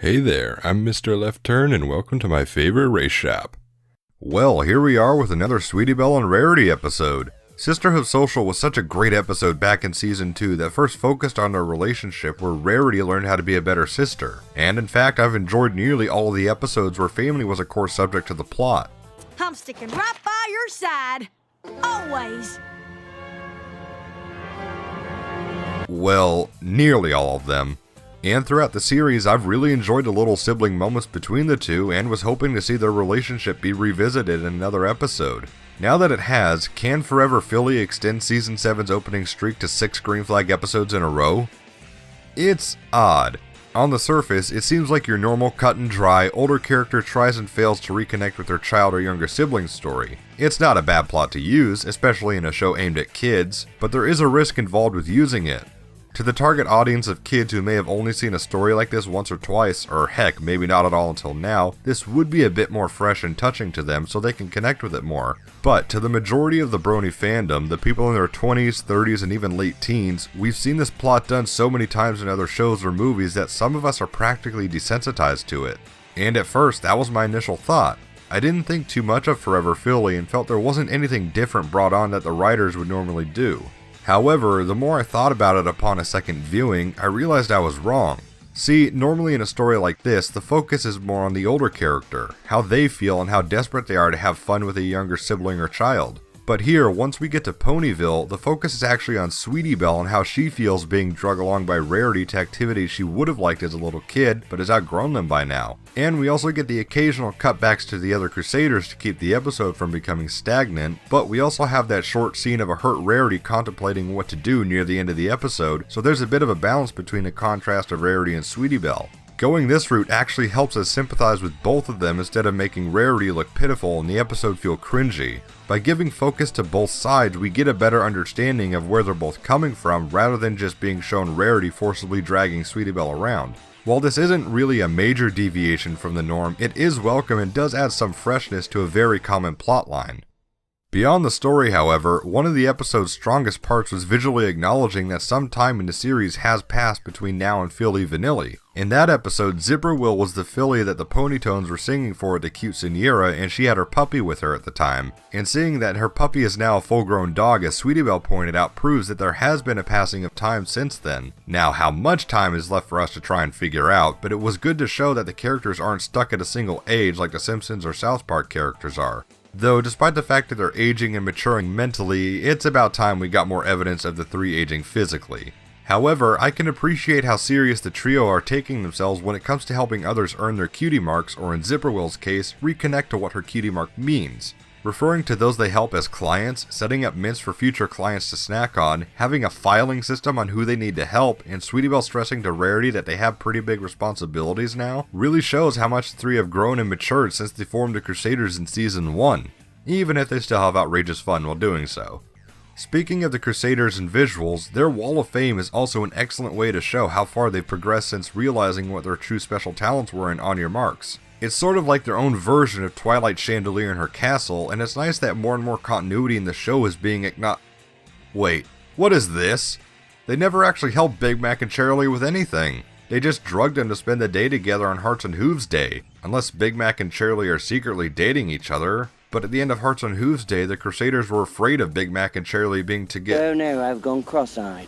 Hey there, I'm Mr. Left Turn and welcome to my favorite race shop. Well, here we are with another Sweetie Belle and Rarity episode. Sisterhood Social was such a great episode back in Season 2 that first focused on their relationship where Rarity learned how to be a better sister. And in fact, I've enjoyed nearly all of the episodes where family was a core subject to the plot. I'm sticking right by your side. Always. Well, nearly all of them. And throughout the series, I've really enjoyed the little sibling moments between the two and was hoping to see their relationship be revisited in another episode. Now that it has, can Forever Philly extend Season 7's opening streak to 6 green flag episodes in a row? It's odd. On the surface, it seems like your normal cut and dry, older character tries and fails to reconnect with their child or younger sibling story. It's not a bad plot to use, especially in a show aimed at kids, but there is a risk involved with using it. To the target audience of kids who may have only seen a story like this once or twice, or heck, maybe not at all until now, this would be a bit more fresh and touching to them so they can connect with it more. But to the majority of the Brony fandom, the people in their 20s, 30s, and even late teens, we've seen this plot done so many times in other shows or movies that some of us are practically desensitized to it. And at first, that was my initial thought. I didn't think too much of Forever Philly and felt there wasn't anything different brought on that the writers would normally do. However, the more I thought about it upon a second viewing, I realized I was wrong. See, normally in a story like this, the focus is more on the older character, how they feel and how desperate they are to have fun with a younger sibling or child. But here, once we get to Ponyville, the focus is actually on Sweetie Belle and how she feels being drug along by Rarity to activities she would have liked as a little kid, but has outgrown them by now. And we also get the occasional cutbacks to the other Crusaders to keep the episode from becoming stagnant, but we also have that short scene of a hurt Rarity contemplating what to do near the end of the episode, so there's a bit of a balance between the contrast of Rarity and Sweetie Belle. Going this route actually helps us sympathize with both of them instead of making Rarity look pitiful and the episode feel cringy. By giving focus to both sides, we get a better understanding of where they're both coming from rather than just being shown Rarity forcibly dragging Sweetie Belle around. While this isn't really a major deviation from the norm, it is welcome and does add some freshness to a very common plotline. Beyond the story, however, one of the episode's strongest parts was visually acknowledging that some time in the series has passed between now and Philly Vanilli. In that episode, Zipperwill was the filly that the Ponytones were singing for at the Quinceañera, and she had her puppy with her at the time. And seeing that her puppy is now a full-grown dog, as Sweetie Belle pointed out, proves that there has been a passing of time since then. Now, how much time is left for us to try and figure out, but it was good to show that the characters aren't stuck at a single age like the Simpsons or South Park characters are. Though, despite the fact that they're aging and maturing mentally, it's about time we got more evidence of the three aging physically. However, I can appreciate how serious the trio are taking themselves when it comes to helping others earn their cutie marks, or in Zipperwill's case, reconnect to what her cutie mark means. Referring to those they help as clients, setting up mints for future clients to snack on, having a filing system on who they need to help, and Sweetie Belle stressing to Rarity that they have pretty big responsibilities now, really shows how much the three have grown and matured since they formed the Crusaders in Season 1, even if they still have outrageous fun while doing so. Speaking of the Crusaders and visuals, their Wall of Fame is also an excellent way to show how far they've progressed since realizing what their true special talents were in On Your Marks. It's sort of like their own version of Twilight Chandelier and her castle, and it's nice that more and more continuity in the show is being Wait, what is this? They never actually helped Big Mac and Cheerilee with anything. They just drugged them to spend the day together on Hearts and Hooves Day, unless Big Mac and Cheerilee are secretly dating each other. But at the end of Hearts and Hooves Day, the Crusaders were afraid of Big Mac and Cheerilee being together. Oh no, I've gone cross-eyed.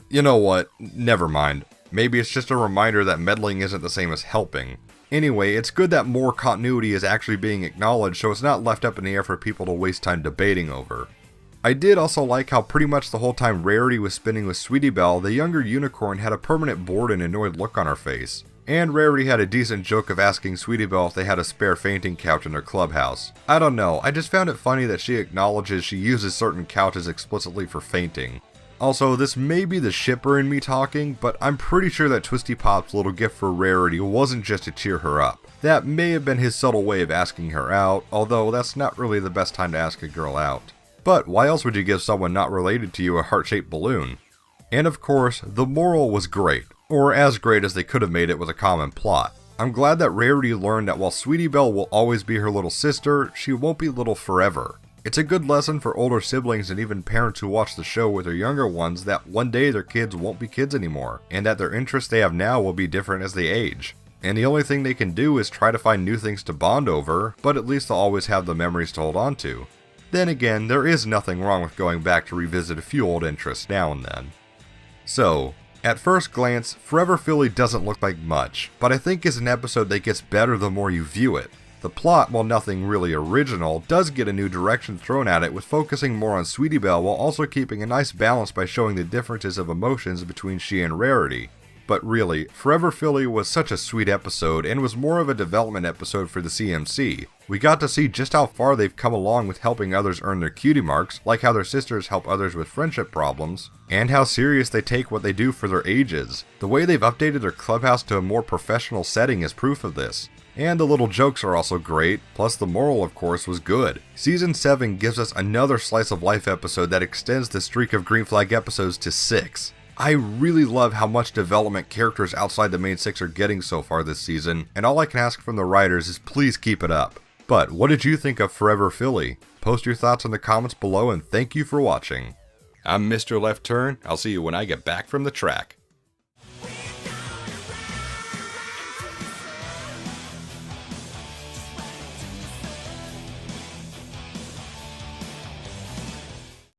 You know what? Never mind. Maybe it's just a reminder that meddling isn't the same as helping. Anyway, it's good that more continuity is actually being acknowledged, so it's not left up in the air for people to waste time debating over. I did also like how pretty much the whole time Rarity was spinning with Sweetie Belle, the younger unicorn had a permanent bored and annoyed look on her face. And Rarity had a decent joke of asking Sweetie Belle if they had a spare fainting couch in their clubhouse. I don't know, I just found it funny that she acknowledges she uses certain couches explicitly for fainting. Also, this may be the shipper in me talking, but I'm pretty sure that Twisty Pop's little gift for Rarity wasn't just to cheer her up. That may have been his subtle way of asking her out, although that's not really the best time to ask a girl out. But why else would you give someone not related to you a heart-shaped balloon? And of course, the moral was great, or as great as they could have made it with a common plot. I'm glad that Rarity learned that while Sweetie Belle will always be her little sister, she won't be little forever. It's a good lesson for older siblings and even parents who watch the show with their younger ones that one day their kids won't be kids anymore, and that their interests they have now will be different as they age. and the only thing they can do is try to find new things to bond over, but at least they'll always have the memories to hold on to. Then again, there is nothing wrong with going back to revisit a few old interests now and then. So, at first glance, Forever Philly doesn't look like much, but I think is an episode that gets better the more you view it. The plot, while nothing really original, does get a new direction thrown at it with focusing more on Sweetie Belle while also keeping a nice balance by showing the differences of emotions between she and Rarity. But really, Forever Philly was such a sweet episode and was more of a development episode for the CMC. We got to see just how far they've come along with helping others earn their cutie marks, like how their sisters help others with friendship problems, and how serious they take what they do for their ages. The way they've updated their clubhouse to a more professional setting is proof of this. And the little jokes are also great, plus the moral of course was good. Season 7 gives us another slice of life episode that extends the streak of Green Flag episodes to 6. I really love how much development characters outside the main 6 are getting so far this season, and all I can ask from the writers is please keep it up. But what did you think of Forever Philly? Post your thoughts in the comments below and thank you for watching. I'm Mr. Left Turn, I'll see you when I get back from the track.